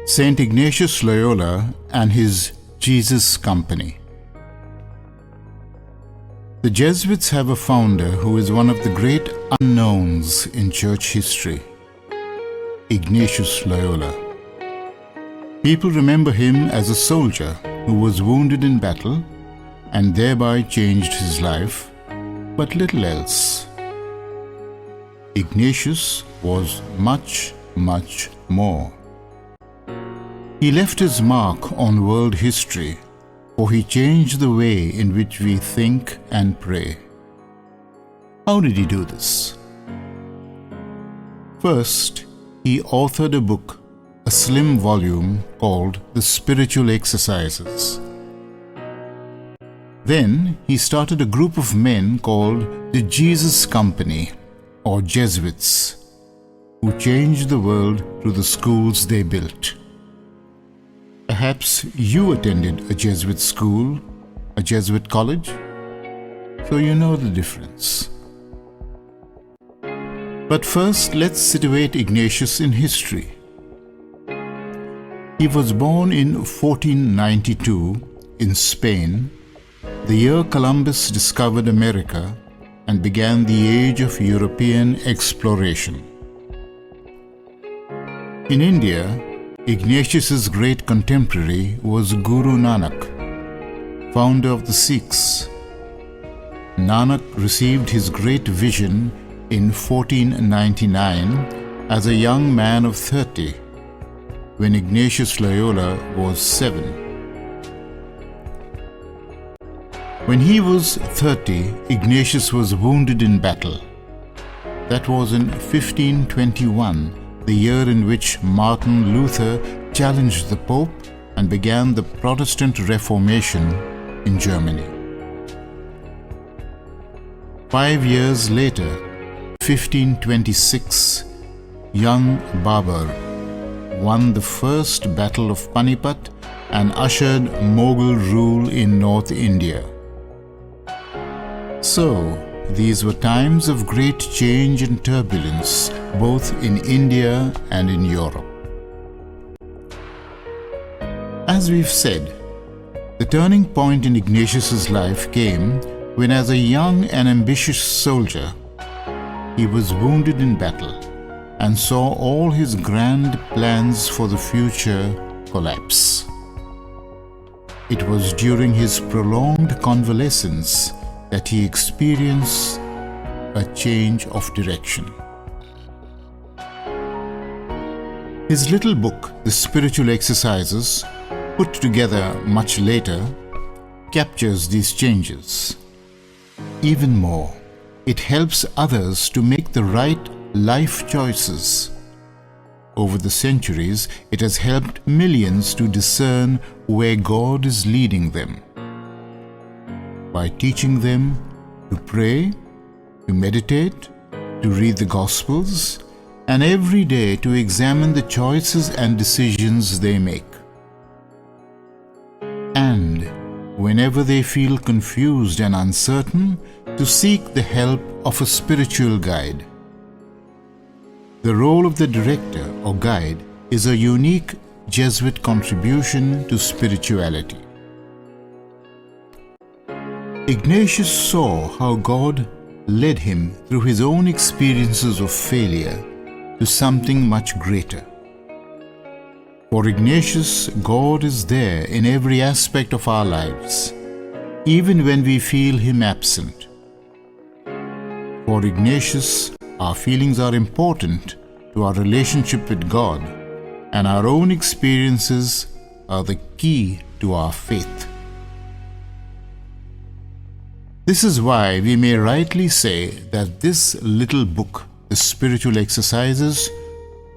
Saint Ignatius Loyola and his Jesus Company. The Jesuits have a founder who is one of the great unknowns in church history, Ignatius Loyola. People remember him as a soldier who was wounded in battle and thereby changed his life, but little else. Ignatius was much, much more. He left his mark on world history, for he changed the way in which we think and pray. How did he do this? First, he authored a book, a slim volume called The Spiritual Exercises. Then he started a group of men called the Jesus Company, or Jesuits, who changed the world through the schools they built. Perhaps you attended a Jesuit school, a Jesuit college, so you know the difference. But first, let's situate Ignatius in history. He was born in 1492 in Spain, the year Columbus discovered America and began the age of European exploration. In India, Ignatius's great contemporary was Guru Nanak, founder of the Sikhs. Nanak received his great vision in 1499 as a young man of 30, when Ignatius Loyola was 7. When he was 30, Ignatius was wounded in battle. That was in 1521, the year in which Martin Luther challenged the Pope and began the Protestant Reformation in Germany. 5 years later, 1526, young Babur won the first battle of Panipat and ushered Mughal rule in North India. So, these were times of great change and turbulence, both in India and in Europe. As we've said, the turning point in Ignatius's life came when, as a young and ambitious soldier, he was wounded in battle and saw all his grand plans for the future collapse. It was during his prolonged convalescence that he experienced a change of direction. His little book, The Spiritual Exercises, put together much later, captures these changes. Even more, it helps others to make the right life choices. Over the centuries, it has helped millions to discern where God is leading them, by teaching them to pray, to meditate, to read the Gospels, and every day to examine the choices and decisions they make. And whenever they feel confused and uncertain, to seek the help of a spiritual guide. The role of the director or guide is a unique Jesuit contribution to spirituality. Ignatius saw how God led him through his own experiences of failure to something much greater. For Ignatius, God is there in every aspect of our lives, even when we feel Him absent. For Ignatius, our feelings are important to our relationship with God, and our own experiences are the key to our faith. This is why we may rightly say that this little book, The Spiritual Exercises,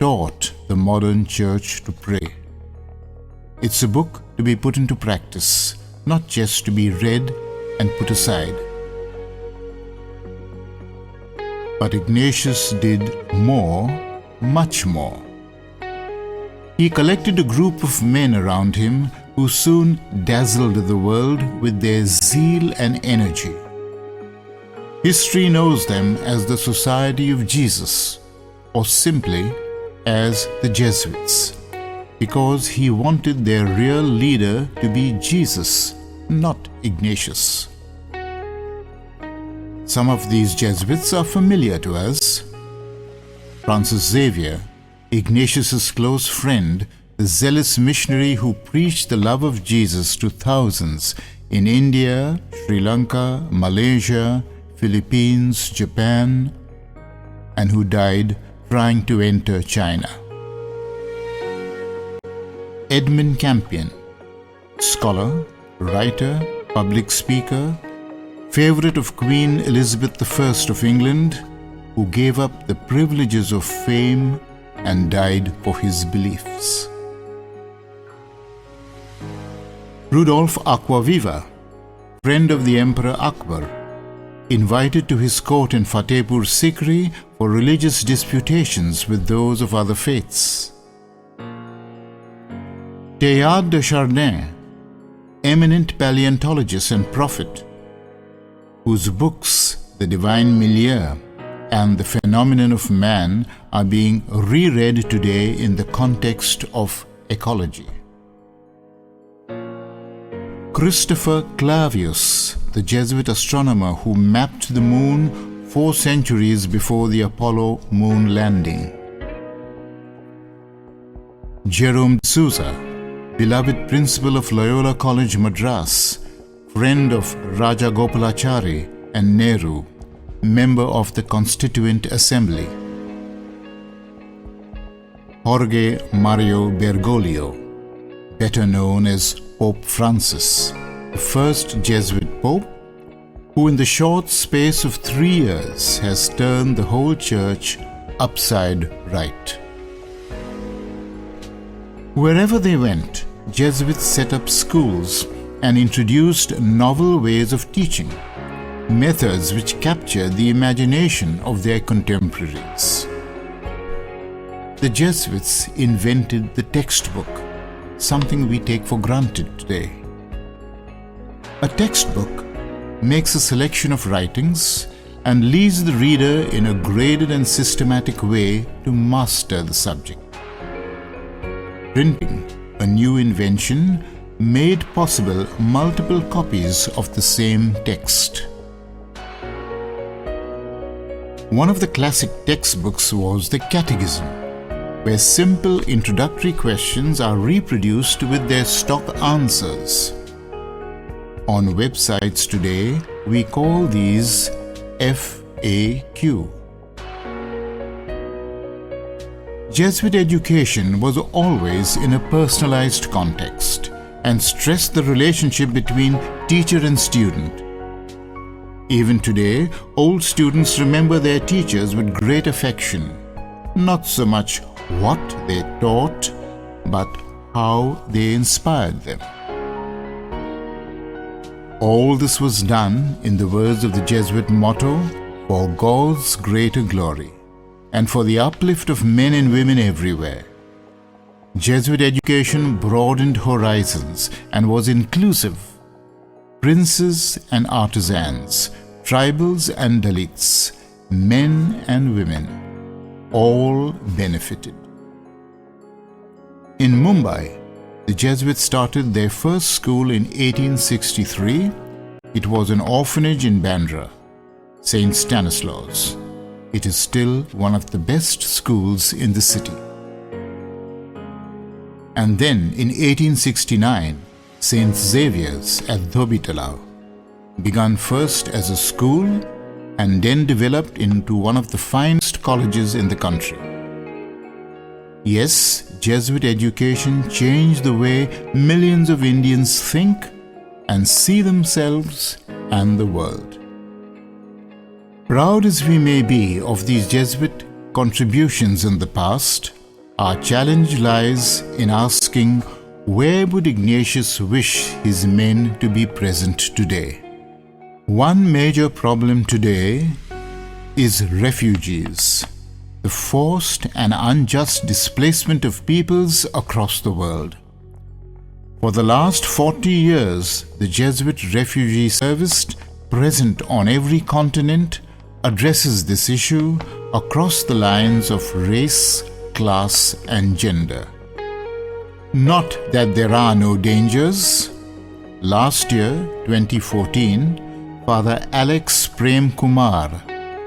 taught the modern church to pray. It's a book to be put into practice, not just to be read and put aside. But Ignatius did more, much more. He collected a group of men around him who soon dazzled the world with their zeal and energy. History knows them as the Society of Jesus, or simply as the Jesuits. because he wanted their real leader to be Jesus, not Ignatius. Some of these Jesuits are familiar to us. Francis Xavier, Ignatius's close friend, the zealous missionary who preached the love of Jesus to thousands in India, Sri Lanka, Malaysia, Philippines, Japan, and who died trying to enter China. Edmund Campion, scholar, writer, public speaker, favorite of Queen Elizabeth I of England, who gave up the privileges of fame and died for his beliefs. Rudolf Aquaviva, friend of the Emperor Akbar, invited to his court in Fatehpur Sikri for religious disputations with those of other faiths. Teilhard de Chardin, eminent paleontologist and prophet, whose books, The Divine Milieu and The Phenomenon of Man, are being reread today in the context of ecology. Christopher Clavius, the Jesuit astronomer who mapped the moon 4 centuries before the Apollo moon landing. Jerome D'Souza, beloved principal of Loyola College, Madras, friend of Raja Gopalachari and Nehru, member of the Constituent Assembly. Jorge Mario Bergoglio, better known as Pope Francis, the first Jesuit Pope, who in the short space of 3 years has turned the whole Church upside right. Wherever they went, Jesuits set up schools and introduced novel ways of teaching, methods which captured the imagination of their contemporaries. The Jesuits invented the textbook, something we take for granted today. A textbook makes a selection of writings and leads the reader in a graded and systematic way to master the subject. Printing, a new invention, made possible multiple copies of the same text. One of the classic textbooks was the Catechism, where simple introductory questions are reproduced with their stock answers. On websites today, we call these FAQ. Jesuit education was always in a personalized context and stressed the relationship between teacher and student. Even today, old students remember their teachers with great affection, not so much what they taught, but how they inspired them. All this was done, in the words of the Jesuit motto, for God's greater glory and for the uplift of men and women everywhere. Jesuit education broadened horizons and was inclusive. Princes and artisans, tribals and Dalits, men and women, all benefited. In Mumbai, the Jesuits started their first school in 1863. It was an orphanage in Bandra, St. Stanislaus. It is still one of the best schools in the city. And then in 1869, St. Xavier's at Dhobitalau began first as a school and then developed into one of the finest colleges in the country. Yes, Jesuit education changed the way millions of Indians think and see themselves and the world. Proud as we may be of these Jesuit contributions in the past, our challenge lies in asking, where would Ignatius wish his men to be present today? One major problem today is refugees, the forced and unjust displacement of peoples across the world. For the last 40 years, the Jesuit Refugee Service, present on every continent, addresses this issue across the lines of race, class, and gender. Not that there are no dangers. Last year, 2014, Father Alex Prem Kumar,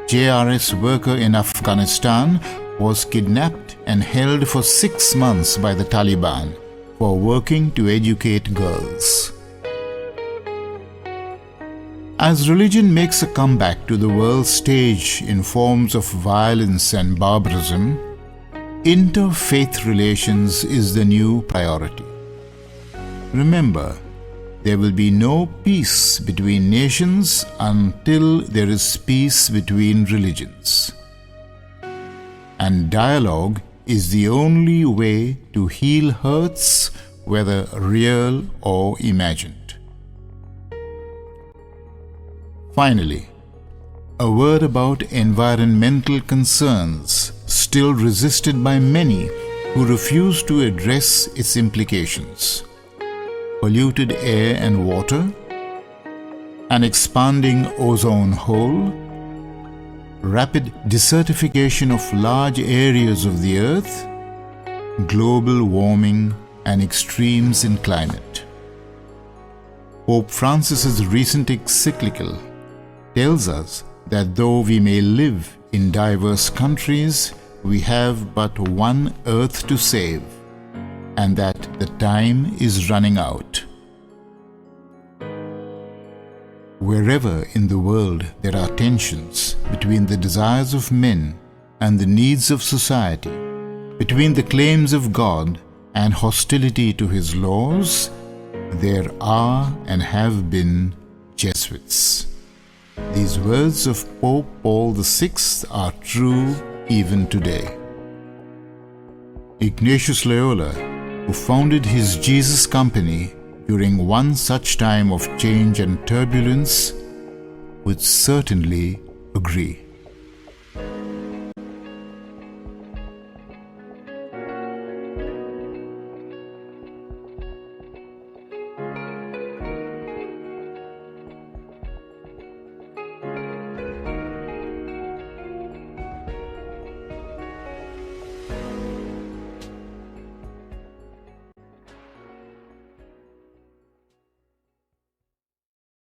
JRS worker in Afghanistan, was kidnapped and held for 6 months by the Taliban for working to educate girls. As religion makes a comeback to the world stage in forms of violence and barbarism, interfaith relations is the new priority. Remember, there will be no peace between nations until there is peace between religions. And dialogue is the only way to heal hurts, whether real or imagined. Finally, a word about environmental concerns still resisted by many who refuse to address its implications. Polluted air and water, an expanding ozone hole, rapid desertification of large areas of the earth, global warming and extremes in climate. Pope Francis's recent encyclical tells us that though we may live in diverse countries, we have but one earth to save, and that the time is running out. Wherever in the world there are tensions between the desires of men and the needs of society, between the claims of God and hostility to His laws, there are and have been Jesuits. These words of Pope Paul VI are true even today. Ignatius Loyola, who founded his Jesus Company during one such time of change and turbulence, would certainly agree.